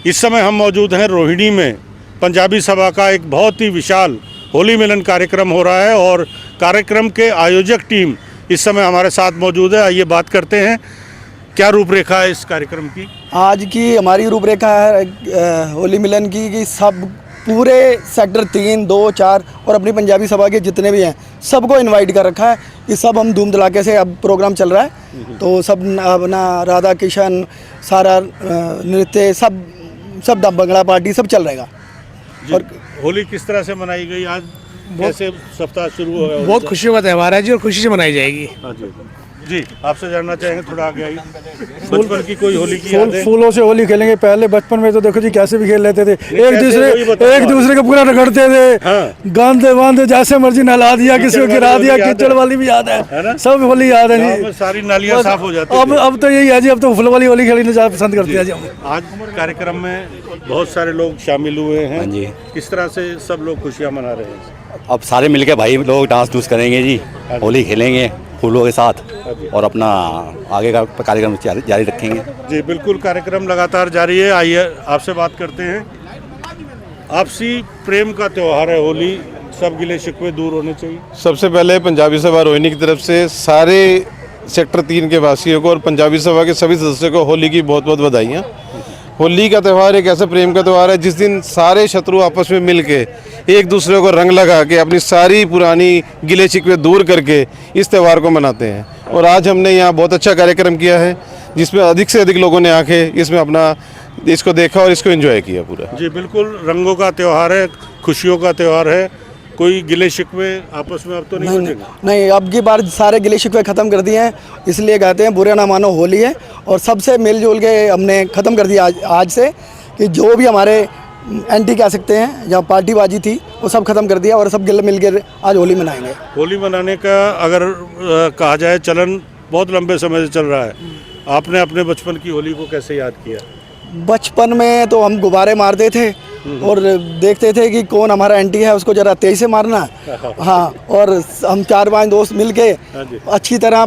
इस समय हम मौजूद हैं रोहिणी में। पंजाबी सभा का एक बहुत ही विशाल होली मिलन कार्यक्रम हो रहा है और कार्यक्रम के आयोजक टीम इस समय हमारे साथ मौजूद है। आइए बात करते हैं क्या रूपरेखा है इस कार्यक्रम की। आज की हमारी रूपरेखा है होली मिलन की कि सब पूरे सेक्टर 3, 2, 4 और अपनी पंजाबी सभा के जितने भी हैं सबको इनवाइट कर रखा है कि सब हम धूम धड़ाके से अब प्रोग्राम चल रहा है। तो सब अपना राधा किशन सारा नृत्य सब भंगड़ा पार्टी सब चल रहेगा। और होली किस तरह से मनाई गई आज, कैसे सप्ताह शुरू हो गया? बहुत खुशियों का त्यौहार है जी और खुशी से मनाई जाएगी। हाँ जी, आपसे जानना चाहेंगे, थोड़ा आगे आइए। बचपन की कोई होली की यादें? फूलों से होली खेलेंगे। पहले बचपन में तो देखो जी कैसे भी खेल लेते थे, एक दूसरे को पूरा रगड़ते थे। हाँ। गांधे बांधे जैसे मर्जी नहला दिया, किसी को गिरा दिया, कीचड़ वाली भी याद है, सब होली याद है जी। सारी नालियाँ साफ हो जाती अब तो यही है जी, अब तो फूल वाली होली खेलना ज़्यादा पसंद करते हैं जी हम। आज कार्यक्रम में बहुत सारे लोग शामिल हुए हैं। हाँ जी। किस तरह से सब लोग खुशियाँ मना रहे हैं? अब सारे मिलके भाई लोग डांस डूस करेंगे जी, होली खेलेंगे फूलों के साथ और अपना आगे का कार्यक्रम जारी रखेंगे। जी बिल्कुल, कार्यक्रम लगातार जारी है। आइए आपसे बात करते हैं। आपसी प्रेम का त्यौहार है होली, सब गिले शिकवे दूर होने चाहिए। सबसे पहले पंजाबी सभा रोहिणी की तरफ से सारे सेक्टर 3 के वासियों को और पंजाबी सभा के सभी सदस्यों को होली की बहुत बहुत बधाइयाँ। होली का त्यौहार एक ऐसा प्रेम का त्यौहार है जिस दिन सारे शत्रु आपस में मिल के एक दूसरे को रंग लगा के अपनी सारी पुरानी गिले शिकवे दूर करके इस त्यौहार को मनाते हैं। और आज हमने यहाँ बहुत अच्छा कार्यक्रम किया है जिसमें अधिक से अधिक लोगों ने आके इसमें अपना इसको देखा और इसको एंजॉय किया पूरा। जी बिल्कुल, रंगों का त्यौहार है, खुशियों का त्यौहार है। कोई गिले शिकवे आपस में अब तो नहीं, अब की बार सारे गिले शिकवे ख़त्म कर दिए हैं, इसलिए कहते हैं बुरे ना मानो होली है। और सबसे मिलजुल के हमने ख़त्म कर दिया आज से कि जो भी हमारे एंटी कह सकते हैं या पार्टीबाजी थी वो सब खत्म कर दिया और सब गिल मिल के आज होली मनाएंगे। होली मनाने का अगर कहा जाए चलन बहुत लंबे समय से चल रहा है। आपने अपने बचपन की होली को कैसे याद किया? बचपन में तो हम गुब्बारे मारते थे और देखते थे कि कौन हमारा एंटी है, उसको ज़रा तेज से मारना। हाँ, और हम 4-5 दोस्त मिल के अच्छी तरह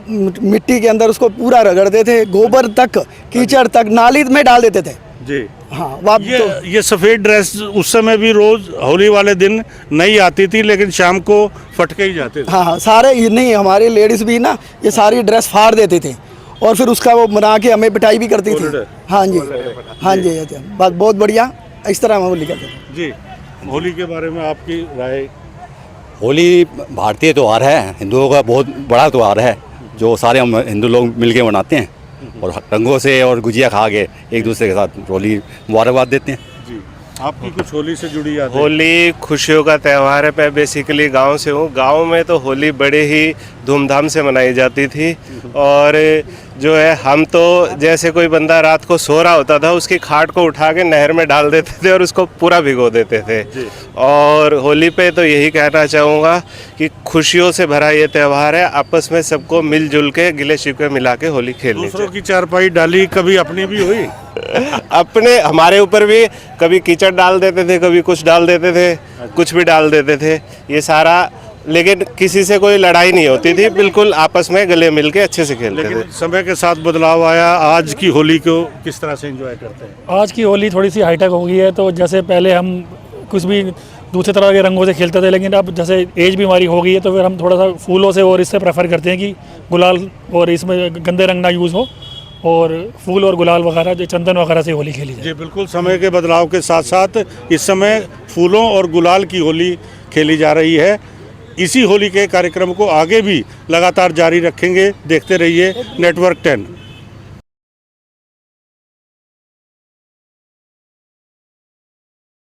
मिट्टी के अंदर उसको पूरा रगड़ते थे, गोबर तक कीचड़ तक नाली में डाल देते थे जी। हाँ, ये सफ़ेद ड्रेस उस समय भी रोज़ होली वाले दिन नहीं आती थी, लेकिन शाम को फटके ही जाते थे। हाँ, सारे नहीं, हमारी लेडीज़ भी ना ये सारी ड्रेस फाड़ देते थे और फिर उसका वो बना के हमें पिटाई भी करती थी। हाँ जी, हाँ जी, बात बहुत बढ़िया। इस तरह हम होली करते थे जी। होली के बारे में आपकी राय? होली भारतीय त्यौहार है, हिंदुओं का बहुत बड़ा त्यौहार है जो सारे हम हिंदू लोग मिलके मनाते हैं और रंगों से और गुजिया खा के एक दूसरे के साथ होली मुबारकबाद देते हैं। जी, आपकी कुछ होली से जुड़ी यादें? होली खुशियों का त्यौहार है। मैं बेसिकली गांव से हूँ। गांव में तो होली बड़े ही धूमधाम से मनाई जाती थी और जो है हम तो जैसे कोई बंदा रात को सो रहा होता था उसकी खाट को उठा के नहर में डाल देते थे और उसको पूरा भिगो देते थे। और होली पे तो यही कहना चाहूँगा कि खुशियों से भरा ये त्यौहार है, आपस में सबको मिलजुल के गिले शिकवे मिला के होली खेलनी चाहिए। दूसरों की चारपाई डाली, कभी अपनी भी हुई? अपने हमारे ऊपर भी कभी कीचड़ डाल देते थे, कभी कुछ डाल देते थे, कुछ भी डाल देते थे, ये सारा। लेकिन किसी से कोई लड़ाई नहीं होती थी, बिल्कुल आपस में गले मिल के अच्छे से खेलते थे। समय के साथ बदलाव आया। आज की होली को किस तरह से एंजॉय करते हैं? आज की होली थोड़ी सी हाईटेक हो गई है, तो जैसे पहले हम कुछ भी दूसरे तरह के रंगों से खेलते थे, लेकिन अब जैसे एज भी हमारी हो गई है तो फिर हम थोड़ा सा फूलों से और इससे प्रेफर करते हैं कि गुलाल और इसमें गंदे रंग ना यूज़ हो और फूल और गुलाल वगैरह जो चंदन वगैरह से होली खेली जाए। जी बिल्कुल, समय के बदलाव के साथ साथ इस समय फूलों और गुलाल की होली खेली जा रही है। इसी होली के कार्यक्रम को आगे भी लगातार जारी रखेंगे। देखते रहिए नेटवर्क 10।